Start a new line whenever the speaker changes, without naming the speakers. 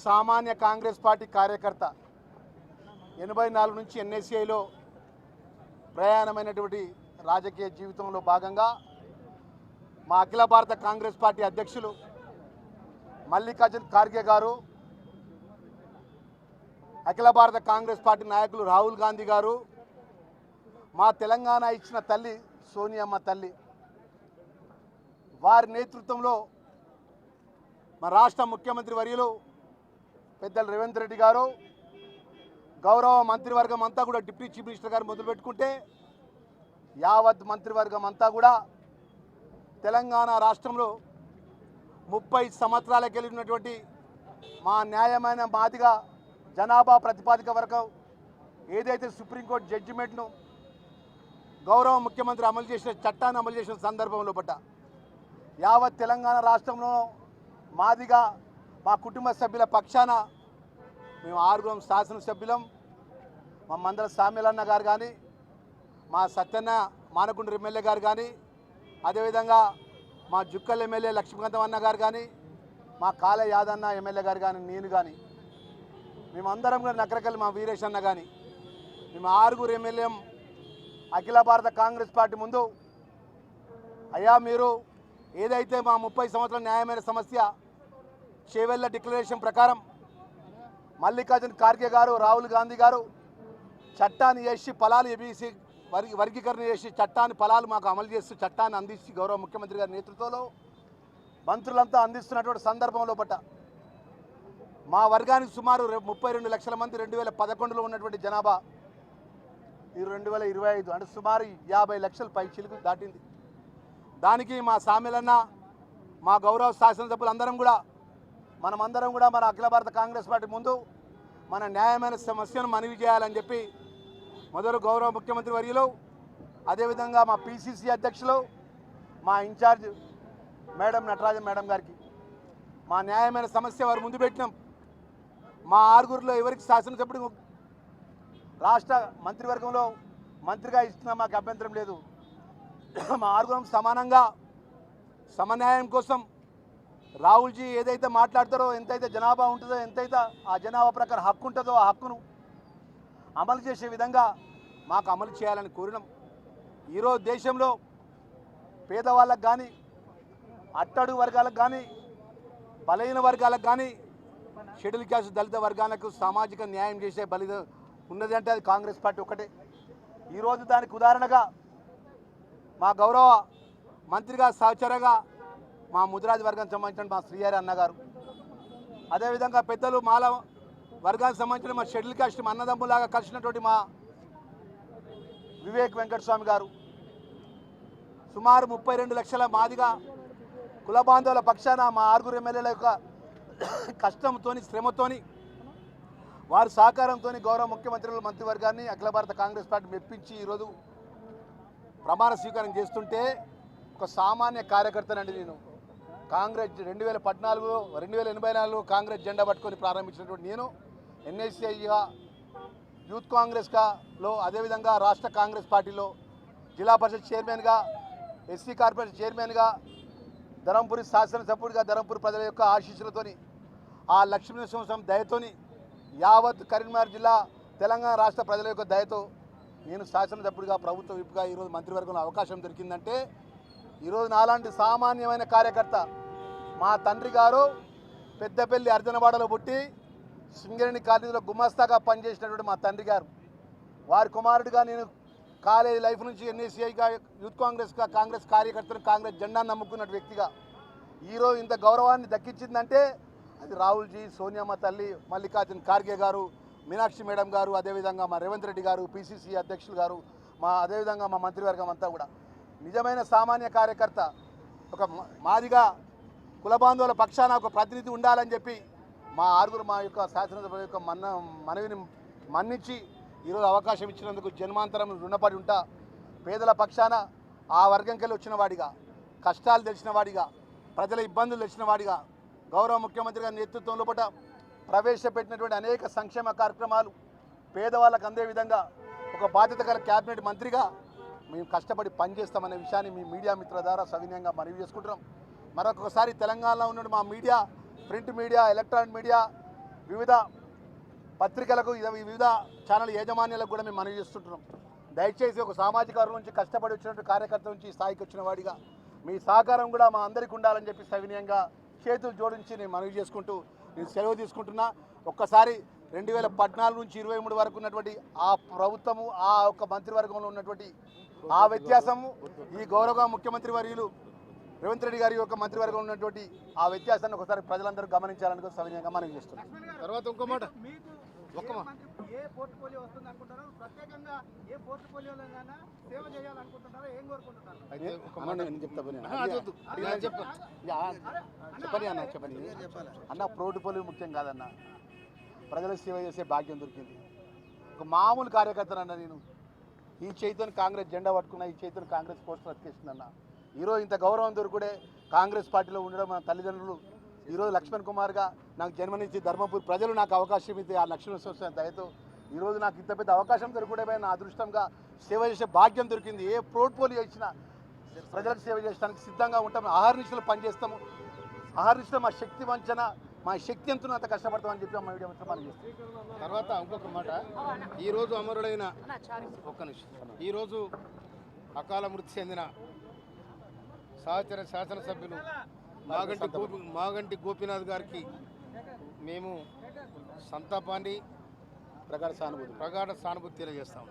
సామాన్య కాంగ్రెస్ పార్టీ కార్యకర్త 84 నుంచి ఎన్ఎస్ఏలో ప్రయాణమైనటువంటి రాజకీయ జీవితంలో భాగంగా మా అఖిల భారత కాంగ్రెస్ పార్టీ అధ్యక్షులు మల్లికార్జున్ ఖార్గే గారు, అఖిల భారత కాంగ్రెస్ పార్టీ నాయకులు రాహుల్ గాంధీ గారు, మా తెలంగాణ ఇచ్చిన తల్లి సోనియమ్మ తల్లి వారి నేతృత్వంలో మా రాష్ట్ర ముఖ్యమంత్రి వర్యులు పెద్దలు రేవంత్ రెడ్డి గారు, గౌరవ మంత్రివర్గం అంతా కూడా డిప్యూటీ చీఫ్ మినిస్టర్ గారు మొదలుపెట్టుకుంటే యావత్ మంత్రివర్గం అంతా కూడా తెలంగాణ రాష్ట్రంలో 30 సంవత్సరాలకు వెళ్ళినటువంటి మా న్యాయమైన మాదిగా జనాభా ప్రతిపాదిక వర్గం ఏదైతే సుప్రీంకోర్టు జడ్జిమెంట్ను గౌరవ ముఖ్యమంత్రి అమలు చేసిన చట్టాన్ని అమలు చేసిన సందర్భంలో పట్ట యావత్ తెలంగాణ రాష్ట్రంలో మాదిగా మా కుటుంబ సభ్యుల పక్షాన మేము 6 శాసనసభ్యులం, మా మందల సామ్యలన్న గారు కానీ, మా సత్యన్న మానకొండ ఎమ్మెల్యే గారు కానీ, అదేవిధంగా మా జుక్కల్ ఎమ్మెల్యే లక్ష్మీకాంతం అన్న గారు కానీ, మా కాళ యాదన్న ఎమ్మెల్యే గారు కానీ, నేను కానీ, మేమందరం కూడా నకరకల్లి మా వీరేష్ అన్న కానీ, మేము 6 ఎమ్మెల్యేం అఖిల భారత కాంగ్రెస్ పార్టీ ముందు అయ్యా మీరు ఏదైతే మా 30 సంవత్సరాల న్యాయమైన సమస్య చేవెళ్ళ డిక్లరేషన్ ప్రకారం మల్లికార్జున్ ఖార్గే గారు, రాహుల్ గాంధీ గారు చట్టాన్ని చేసి ఫలాలు ఏబీసీ వర్గీకరణ చేసి చట్టాన్ని ఫలాలు మాకు అమలు చేస్తూ చట్టాన్ని అందించి గౌరవ ముఖ్యమంత్రి గారి నేతృత్వంలో మంత్రులంతా అందిస్తున్నటువంటి సందర్భంలో పట్ట మా వర్గానికి సుమారు 32 లక్షల మంది 2011లో ఉన్నటువంటి జనాభా ఈ 2025 అంటే సుమారు 50 లక్షల పై చిలుకు దాటింది. దానికి మా సామెలన్న, మా గౌరవ శాసనసభ్యులు అందరం కూడా మనమందరం కూడా మన అఖిల భారత కాంగ్రెస్ పార్టీ ముందు మన న్యాయమైన సమస్యను మనవి చేయాలని చెప్పి మొదలు గౌరవ ముఖ్యమంత్రి వర్యులు, అదేవిధంగా మా పిసిసి అధ్యక్షులు, మా ఇన్ఛార్జ్ మేడం నటరాజన్ మేడం గారికి మా న్యాయమైన సమస్య వారు ముందు పెట్టినాం. మా 6గురిలో ఎవరికి శాసనసభ్యుడు రాష్ట్ర మంత్రివర్గంలో మంత్రిగా ఇస్తున్నా మాకు అభ్యంతరం లేదు. మా 6గురం సమానంగా సమన్యాయం కోసం రాహుల్జీ ఏదైతే మాట్లాడతారో, ఎంతైతే జనాభా ఉంటుందో, ఎంతైతే ఆ జనాభా ప్రకారం హక్కు ఉంటుందో ఆ హక్కును అమలు చేసే విధంగా మాకు అమలు చేయాలని కోరినాం. ఈరోజు దేశంలో పేదవాళ్ళకు కానీ, అట్టడుగు వర్గాలకు కానీ, బలహీన వర్గాలకు కానీ, షెడ్యూల్ క్యాస్ట్ దళిత వర్గాలకు సామాజిక న్యాయం చేసే ఉన్నది అంటే అది కాంగ్రెస్ పార్టీ ఒకటే. ఈరోజు దానికి ఉదాహరణగా మా గౌరవ మంత్రిగా సహచరగా మా ముదిరాజ్ వర్గానికి సంబంధించిన మా శ్రీహరి అన్నగారు, అదేవిధంగా పెద్దలు మాల వర్గానికి సంబంధించిన మా షెడ్యూల్ కాస్ట్ అన్నదమ్ములాగా కలిసినటువంటి మా వివేక్ వెంకటస్వామి గారు, సుమారు 32 లక్షల మాదిగా కుల బాంధవుల పక్షాన మా 6 ఎమ్మెల్యేల యొక్క కష్టంతో శ్రమతో వారి సహకారంతో గౌరవ ముఖ్యమంత్రుల మంత్రివర్గాన్ని అఖిల భారత కాంగ్రెస్ పార్టీ మెప్పించి ఈరోజు ప్రమాణ స్వీకారం చేస్తుంటే ఒక సామాన్య కార్యకర్తనండి నేను. కాంగ్రెస్ 2084లో కాంగ్రెస్ జెండా పట్టుకొని ప్రారంభించినటువంటి నేను ఎన్ఎస్ఐగా యూత్ కాంగ్రెస్లో, అదేవిధంగా రాష్ట్ర కాంగ్రెస్ పార్టీలో జిల్లా పరిషత్ చైర్మన్గా, ఎస్సీ కార్పొరేషన్ చైర్మన్గా, ధర్మపురి శాసనసభ్యుడిగా ధర్మపురి ప్రజల యొక్క ఆశీస్సులతోని ఆ లక్ష్మీనరసింహస్వామి దయతోని యావత్ కరీంనగర్ జిల్లా తెలంగాణ రాష్ట్ర ప్రజల యొక్క దయతో నేను శాసనసభ్యుడిగా, ప్రభుత్వ విప్గా ఈరోజు మంత్రివర్గంలో అవకాశం దొరికిందంటే ఈరోజు నాలాంటి సామాన్యమైన కార్యకర్త, మా తండ్రి గారు పెద్దపల్లి అర్జునవాడలో పుట్టి సింగరేణి కాలేజీలో గుమాస్తాగా పనిచేసినటువంటి మా తండ్రి గారు, వారి కుమారుడిగా నేను కాలేజీ లైఫ్ నుంచి ఎన్ఎస్సీఐగా, యూత్ కాంగ్రెస్గా, కాంగ్రెస్ కార్యకర్తను, కాంగ్రెస్ జెండాను నమ్ముకున్న వ్యక్తిగా ఈరోజు ఇంత గౌరవాన్ని దక్కించిందంటే అది రాహుల్జీ, సోనియమ్మ తల్లి, మల్లికార్జున్ ఖార్గే గారు, మీనాక్షి మేడం గారు, అదేవిధంగా మా రేవంత్ రెడ్డి గారు, పిసిసి అధ్యక్షులు గారు, అదేవిధంగా మా మంత్రివర్గం అంతా కూడా నిజమైన సామాన్య కార్యకర్త. ఒక మాదిగా కుల బాంధవుల పక్షాన ఒక ప్రతినిధి ఉండాలని చెప్పి మా 6 మా యొక్క శాసనసభ యొక్క మనవిని మన్నించి ఈరోజు అవకాశం ఇచ్చినందుకు జన్మాంతరం రుణపడి ఉంటా. పేదల పక్షాన ఆ వర్గంకెళ్ళి వచ్చిన వాడిగా, కష్టాలు తెలిసిన వాడిగా, ప్రజల ఇబ్బందులు తెలిసిన వాడిగా గౌరవ ముఖ్యమంత్రి గారి నేతృత్వంలో పట ప్రవేశపెట్టినటువంటి అనేక సంక్షేమ కార్యక్రమాలు పేదవాళ్ళకు అందే విధంగా ఒక బాధ్యత గల క్యాబినెట్ మంత్రిగా మేము కష్టపడి పనిచేస్తామనే విషయాన్ని మీ మీడియా మిత్రుల ద్వారా సవినయంగా మనవి చేసుకుంటున్నాం. మరొకసారి తెలంగాణలో ఉన్న మా media, print media, electronic media వివిధ పత్రికలకు వివిధ ఛానల్ యాజమాన్యాలకు కూడా మేము మనవి చేస్తుంటున్నాం. దయచేసి ఒక సామాజిక వర్గం నుంచి కష్టపడి వచ్చినటువంటి కార్యకర్త నుంచి ఈ స్థాయికి వచ్చిన వాడిగా మీ సహకారం కూడా మా అందరికీ ఉండాలని చెప్పి సవినయంగా చేతులు జోడించి నేను మనవి చేసుకుంటూ నేను సెలవు తీసుకుంటున్నా. ఒక్కసారి 2014 నుంచి 23 వరకు ఉన్నటువంటి ఆ ప్రభుత్వము ఆ యొక్క మంత్రివర్గంలో ఉన్నటువంటి ఆ వ్యత్యాసము ఈ గౌరవ ముఖ్యమంత్రి వర్యులు రేవంత్ రెడ్డి గారి యొక్క మంత్రివర్గంలో ఉన్నటువంటి ఆ వ్యత్యాసాన్ని ఒకసారి ప్రజలందరూ గమనించాలని సవినయంగా మనవి చేస్తున్నాం.
తర్వాత ఇంకో మాట
ఏ పోర్ట్ఫోలియో వస్తుంది అనుకుంటారో ప్రత్యేకంగా ఏ పోర్ట్ఫోలియోలోనైనా సేవ చేయాలనుకుంటున్నారో ఏం కోరుకుంటున్నారు?
అయితే నేను చెప్తా చెప్పని అన్న పోర్ట్ఫోలియో ముఖ్యం కాదన్న, ప్రజలకు సేవ చేసే భాగ్యం దొరికింది. ఒక మామూలు కార్యకర్తనన్న నేను ఈ చేతిని కాంగ్రెస్ జెండా పట్టుకున్నా, ఈ చేతిని కాంగ్రెస్ పోస్టర్ అతికేసిందన్న. ఈరోజు ఇంత గౌరవం దొరుకుడే కాంగ్రెస్ పార్టీలో ఉండడం మన తల్లిదండ్రులు ఈరోజు లక్ష్మణ్ కుమార్గా నాకు జన్మనిచ్చి ధర్మపురి ప్రజలు నాకు అవకాశం ఇస్తే ఆ లక్ష్మణ దయతో ఈరోజు నాకు ఇంత పెద్ద అవకాశం దొరకడమే నా అదృష్టంగా సేవ చేసే భాగ్యం దొరికింది. ఏ పోర్ట్ఫోలియో ఇచ్చినా ప్రజలకు సేవ చేయడానికి సిద్ధంగా ఉంటాము. ఆహారనిశలు పనిచేస్తాము. ఆహారనిశలు మా శక్తి వంచన మా శక్తి ఎంతో అంత కష్టపడతామని చెప్పి మా వీడియో మనం చేస్తాం.
తర్వాత ఇంకొక మాట, ఈరోజు అమరుడైన ఈరోజు అకాల మృతి చెందిన సహచర శాసనసభ్యులు మాగంటి గోపీనాథ్ గారికి మేము సంతాపాన్ని ప్రగాఢ సానుభూతి తెలియజేస్తాము.